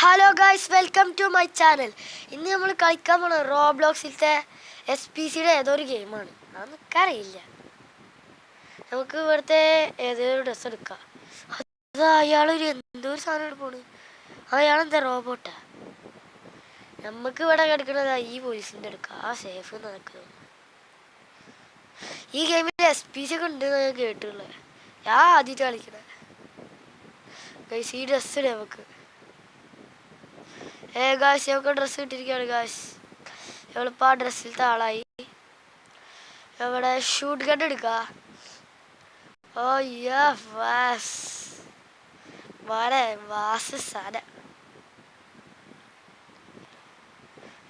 Hello guys, welcome to my channel. ഇന്ന് നമ്മൾ കളിക്കാൻ പോണ റോബ്ലോക്സിലത്തെ SPCയുടെ ഏതൊരു ഗെയിമാണ്. അതൊന്നും എനിക്കറിയില്ല. നമുക്ക് ഇവിടുത്തെ ഏതൊരു ഡ്രസ്സ് എടുക്കാം. അത് അയാളൊരു എന്തോരു സാധനം പോണ്. അയാളെന്താ റോബോട്ടാ? നമുക്ക് ഇവിടെ കിടക്കുന്നത് ഈ പോലീസിൻ്റെ എടുക്കാം. ആ സേഫ് നടക്കുന്നത്. ഈ ഗെയിമിൽ SPC ഒക്കെ ഉണ്ടെന്ന് ഞാൻ കേട്ടിട്ടുള്ളത്. ഞാൻ ആദ്യമായിട്ട് കളിക്കണേ. ഗൈസ്, ഈ ഡ്രസ്സ് ഇടേ നമുക്ക്. ഗായ്സ്, നമുക്ക് ഡ്രസ്സ് കിട്ടിയിരിക്കുകയാണ് ഗായ്സ്. നമ്മളിപ്പോൾ ആ ഡ്രസ്സിലത്തെ ആളായി. ഇവിടെ ഷൂട്ട് ഗൺ എടുക്കുക. ഓ യാ വാസ് സാധനം.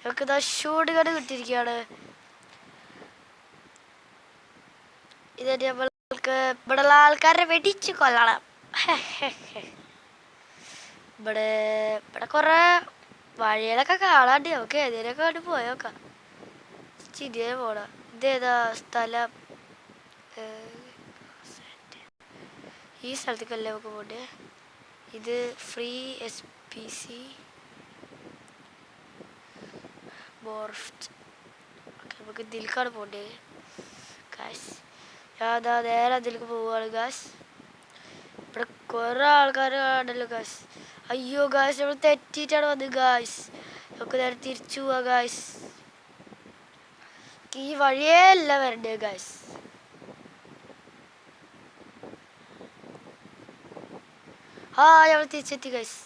നമുക്കിതാ ഷൂട്ട് ഗൺ കിട്ടിയിരിക്കുകയാണ്. ഇത് നമ്മൾക്ക് ഇവിടെയുള്ള ആൾക്കാരെ വെടിച്ച് കൊല്ലണം. ഇവിടെ കുറെ വഴികളൊക്കെ കാണാണ്ട് നമുക്ക് ഏതെങ്കിലുമൊക്കെ വേണ്ടി പോയോക്കാം. ചിരിയെ പോണം. ഇതേതാ സ്ഥലം? ഈ സ്ഥലത്തേക്കല്ലേ നമുക്ക് പോണ്ടേ. ഇത് ഫ്രീ SPC ബോർഫ്റ്റ്. നമുക്ക് ഇതിലേക്കാണ് പോണ്ടേ ഗായ്സ്. ഞാൻ നേരെ അതിലേക്ക് പോവുകയാണ് ഗായ്സ്. ഇവിടെ കുറെ ആൾക്കാർ കാണല്ലോ ഗായ്സ്. അയ്യോ ഗായ്സ്, നമ്മൾ തെറ്റിയിട്ടാണ് വന്നത് ഗായ്സ്. നമുക്ക് നേരെ തിരിച്ചു പോവാ ഗായ്സ്. ഈ വഴിയേ അല്ല വരണ്ടേ ഗായ്സ്. ഞങ്ങൾ തിരിച്ചെത്തി ഗായ്സ്.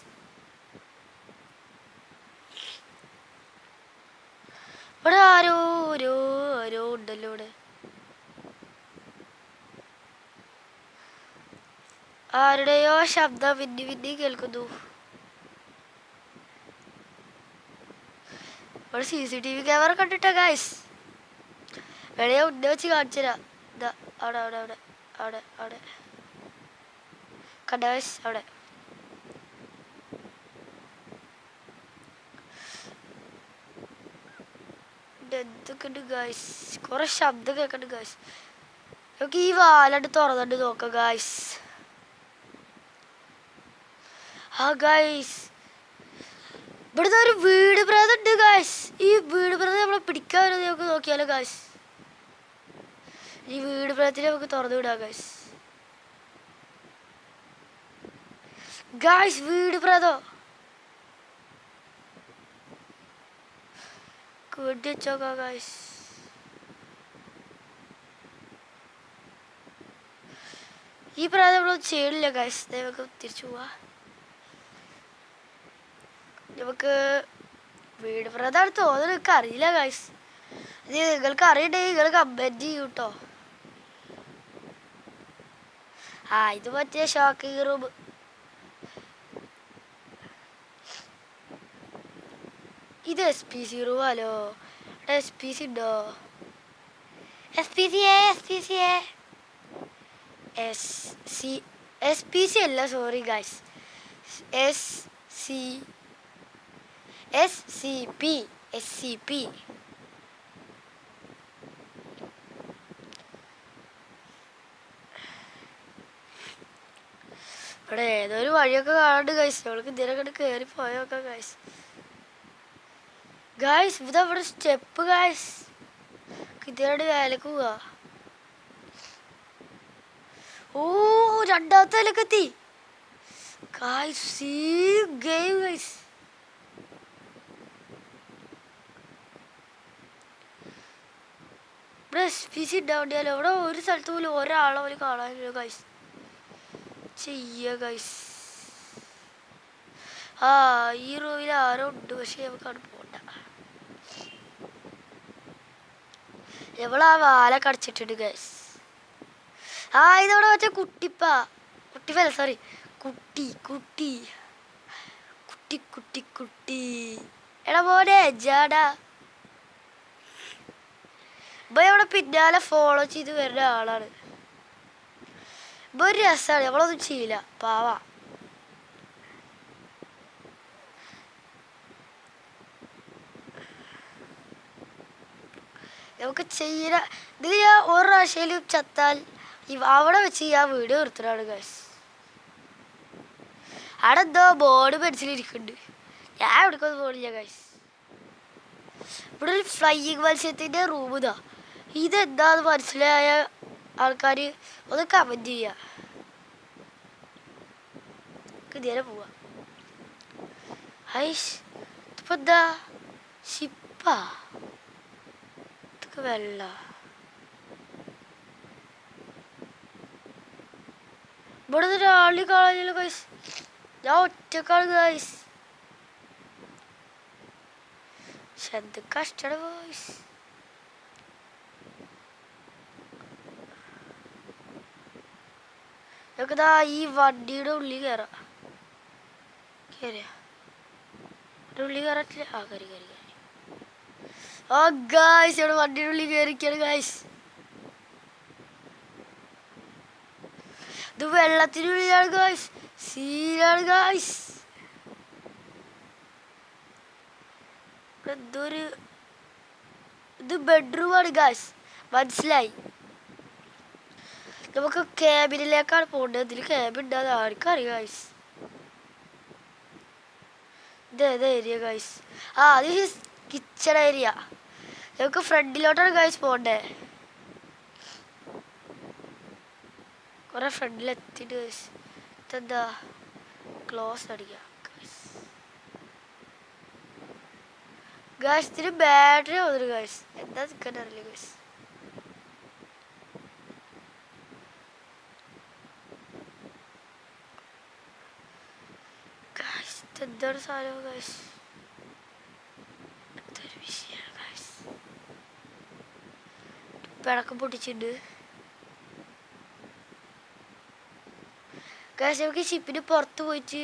ഇവിടെ ആരോ ഉണ്ടല്ലോ. ഇവിടെ ആരുടെയോ ശബ്ദം പിന്നെ കേൾക്കുന്നു. ഇവിടെ CCTV ക്യാമറ കണ്ടിട്ടാ ഗായ്സ്. വെളിയെ ഉണ്ട വെച്ച് കാണിച്ചു തരാം. ഇതാ അവിടെ അവിടെ അവിടെ അവിടെ അവിടെ കണ്ട ഗായ്സ്. അവിടെ എന്തൊക്കെ ഉണ്ട് ഗായ്സ്. കുറെ ശബ്ദം കേൾക്കണ്ട് ഗായ്സ്. നമുക്ക് ഈ വാലണ്ട് തുറന്നിട്ട് നോക്കാം ഗായ്സ്. ഗായ്സ്, ഇവിടുത്തെ ഒരു വീട് പ്രേതം ഉണ്ട് ഗായ്സ്. ഈ വീട് പ്രേതം നമ്മളെ പിടിക്കാൻ വരുന്നത് നമുക്ക് നോക്കിയാലോ ഗായ്സ്. ഈ വീട് പ്രേതത്തിനെ നമുക്ക് തുറന്നു വിടാം ഗായ്സ്. ഗായ്സ്, വീട് പ്രേതം വെടി വെച്ചോക്കാം ഗായ്സ്. ഈ പ്രേതം നമ്മളൊന്നും ചെയ്യണില്ല ഗായ്സ്. നമുക്ക് തിരിച്ചു പോവാ. നമുക്ക് വീട് പ്രേതാണ് തോന്നുന്നു. എനിക്ക് അറിയില്ല ഗായ്സ്. ഇത് നിങ്ങൾക്ക് അറിയണ്ടെങ്കിൽ നിങ്ങൾ കമന്റ് ചെയ്യൂ കേട്ടോ. ഇത് മറ്റേ ഷോക്കിംഗ് റൂം. ഇത് SPC റൂമാലോ. SPC ഉണ്ടോ? SPC അല്ല, സോറി ഗായ്സ്. SCP. ഇവിടെ ഏതൊരു വഴിയൊക്കെ കാണാണ്ട് ഗൈസ്. നമ്മൾക്ക് ഇതിനെ കയറി പോയോക്കാം ഗൈസ്. ഗായ്സ്, ഇതവിടെ സ്റ്റെപ്പ് ഗായ്സ്. ഇതിനോട് വേലക്ക് പോവാ. രണ്ടാമത്തെ നിലക്ക് എത്തി ഗായ്സ്. Game guys. ഇവിടെ SPC ഉണ്ടാവേണ്ടിയാലോ. ഇവിടെ ഒരു സ്ഥലത്ത് പോലും ഒരാളെ പോലും കാണാനില്ല ഗൈസ്. ഗൈസ്, ഈ റൂമിൽ ആരോ ഉണ്ട്. പക്ഷെ നമുക്ക് അവിടെ പോണ്ട. എവളാ വാല കടിച്ചിട്ടുണ്ട് ഗൈസ്. ഇതവിടെ മറ്റേ കുട്ടിപ്പല്ല, സോറി, കുട്ടി. എടാ മോനെ ജാടാ. ഇവിടെ പിന്നാലെ ഫോളോ ചെയ്ത് വരുന്ന ആളാണ്. ഒരു രസമാണ്. നമ്മളൊന്നും ചെയ്യില്ല, പാവാ. നമുക്ക് ചെയ്യണ ഇത് ഞാൻ ഒരു പ്രാവശ്യം ചത്താൽ അവിടെ വെച്ച് ഞാൻ വീഡിയോ നിർത്തലാണ് ഗൈസ്. അവിടെ എന്തോ ബോർഡ് പെൻസിലിരിക്കുന്നുണ്ട്. ഞാൻ എവിടേക്കൊന്നും പോണില്ല ഗൈസ്. ഇവിടെ ഒരു ഫ്ലൈയിങ് മത്സ്യത്തിൻ്റെ റൂം ഇതാ. ഇതെന്താന്ന് മനസ്സിലായ ആൾക്കാർ ഒന്ന് കമൻറ്റ് ചെയ്യുക. നേരെ പോവാ. ഹൈസ് ഇതിപ്പോൾ എന്താ ഷിപ്പാ? ഇതൊക്കെ വെള്ള. ഇവിടെ ഒരാളി കാണാനില്ല ഗൈസ്. ഞാൻ ഒറ്റക്കാണ് ഗൈസ്. എന്ത് കഷ്ടമാണ് ഗൈസ്. നമുക്കിതാ ഈ വണ്ടിയുടെ ഉള്ളിൽ കയറാം. കയറിയ ഉള്ളിൽ കയറത്തില്ല. ആ കയറി കയറി കയറി. ആ ഗൈസ് ഇവിടെ വണ്ടിയുടെ ഉള്ളിൽ കയറിക്കാണ് ഗൈസ്. ഇത് വെള്ളത്തിനുള്ളിലാണ് ഗൈസ്. സീനാണ് ഗൈസ്. എന്തൊരു ഇത് ബെഡ്റൂമാണ് ഗൈസ്. മനസ്സിലായി. നമുക്ക് ക്യാബിനിലേക്കാണ് പോകേണ്ടത്. ഇതിൽ ക്യാബ് ഉണ്ടാകുന്ന ആർക്കറിയാം ഗൈസ്. ഇതേതാ ഏരിയ ഗൈസ്? ആ അത് കിച്ചൺ ഏരിയ. നമുക്ക് ഫ്രണ്ടിലോട്ടാണ് ഗൈസ് പോകണ്ടേ. കുറെ ഫ്രണ്ടിലെത്തിയിട്ട് ഗൈസ് ഇതെന്താ ക്ലോസ് അടിക്കാം ഗൈസ്. ഇതിന് ബാറ്ററി വന്നിട്ട് ഗൈസ്. എന്താ നിൽക്കാൻ അറിയില്ല ഗൈസ്. എന്താണ് സാധനം ഗൈസ്? എന്തൊരു വിഷയമാണ് ഗൈസ്. പിടക്കം പൊട്ടിച്ചിട്ടുണ്ട് ഗൈസ്. നമുക്ക് ഷിപ്പിന് പുറത്ത് പോയിട്ട്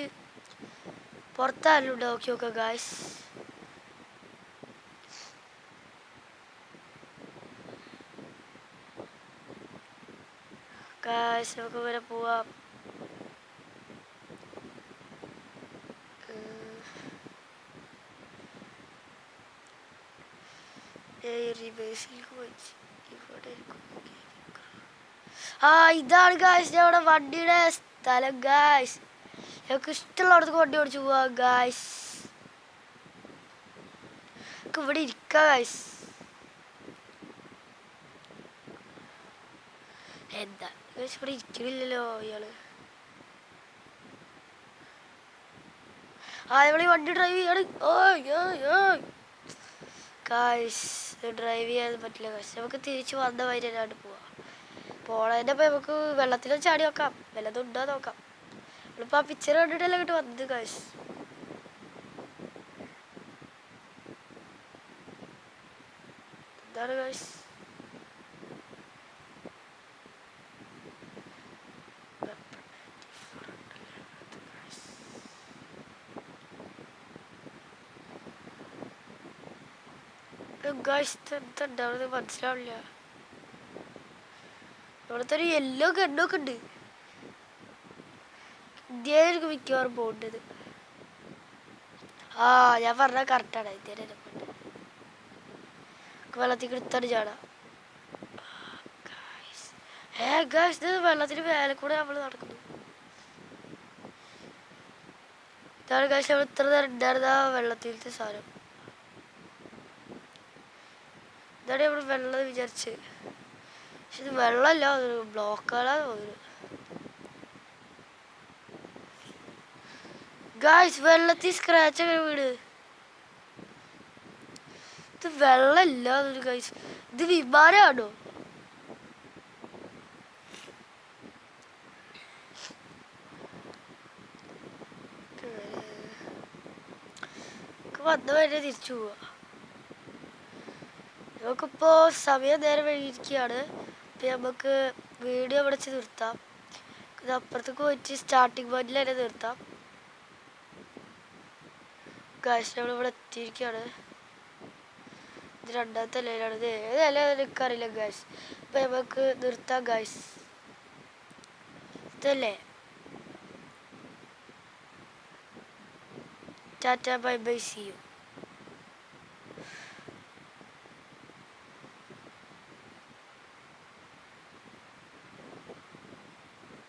പുറത്താരും ഉണ്ടോ നോക്കി നോക്കാം ഗൈസ്. ഗൈസ് നമുക്ക് വരെ പോവാം. ആ ഇതാണ് ഗൈസ് ഞങ്ങളുടെ വണ്ടിയുടെ സ്ഥലം ഗൈസ്. ഞങ്ങൾക്ക് ഇഷ്ടമുള്ളടത്ത് വണ്ടി ഓടിച്ചു പോവാ ഗൈസ്. നമുക്ക് ഇവിടെ ഇരിക്കാം ഗൈസ്. എന്താ ഗൈസ് ഇവിടെ ഇരിക്കണില്ലല്ലോ ഇയാള്. ആ നമ്മൾ ഈ വണ്ടി ഡ്രൈവ് ചെയ്യാണ്. ഗൈസ് ഡ്രൈവ് ചെയ്യാൻ പറ്റില്ല ഗൈസ്. നമുക്ക് തിരിച്ച് വന്ന വഴി തന്നെയാണ് പോവാം. പോണതിൻ്റെ അപ്പം നമുക്ക് വെള്ളത്തിലും ചാടി നോക്കാം. വല്ലതും ഉണ്ടോ നോക്കാം. നമ്മളിപ്പോൾ ആ പിക്ചർ കണ്ടിട്ടല്ലേ ഇങ്ങോട്ട് വന്നത് ഗൈസ്. എന്താണ് ഗൈസ്? ഗൈസ് എന്തുണ്ടാവുന്നത് മനസ്സിലാവില്ല. ഇവിടുത്തെ ഒരു യെല്ലോ ഗണ്ണൊക്കെ ഉണ്ട്. ഇന്ത്യയിലേക്ക് മിക്കവാറും പോകേണ്ടത്. ആ ഞാൻ പറഞ്ഞാൽ കറക്റ്റാണ്. ഇന്ത്യയിലെ വെള്ളത്തിൽ എടുത്താണ് ചാടാം. ഗൈസ് ഇത് വെള്ളത്തിന് മേലെ കൂടെ നമ്മൾ നടക്കുന്നു. ഇതാണ് ഗൈസ് നമ്മൾ ഇത്ര നേരം ഉണ്ടായിരുന്ന വെള്ളത്തിലത്തെ സാധനം. ഇതാണ് നമ്മൾ വെള്ളം വിചാരിച്ച്. പക്ഷെ ഇത് വെള്ളമല്ല, അതൊരു ബ്ലോക്കാണ് തോന്നുന്നു. ഗൈസ് വെള്ളത്തിൽ സ്ക്രാച്ച് ഒക്കെ വീട്. ഇത് വെള്ളമല്ല അതൊരു ഗൈസ്. ഇത് വിമാനമാണോ? വന്ന വരെ തിരിച്ചു പോവാ. നമുക്കിപ്പോൾ സമയം നേരം വൈകിയിരിക്കുകയാണ്. അപ്പം നമുക്ക് വീഡിയോ വിളിച്ച് നിർത്താം. ഇത് അപ്പുറത്തേക്ക് പോയിട്ട് സ്റ്റാർട്ടിങ് പോയിന്റിൽ തന്നെ നിർത്താം. ഗൈസ് നമ്മളിവിടെ എത്തിയിരിക്കുകയാണ്. ഇത് രണ്ടാമത്തെ ലൈനാണ്. ഇത് ഏത് ഇല എനിക്കറിയില്ല ഗൈസ്. അപ്പം നമുക്ക് നിർത്താം ഗൈസ്. ഇതല്ലേ tata bye bye see U.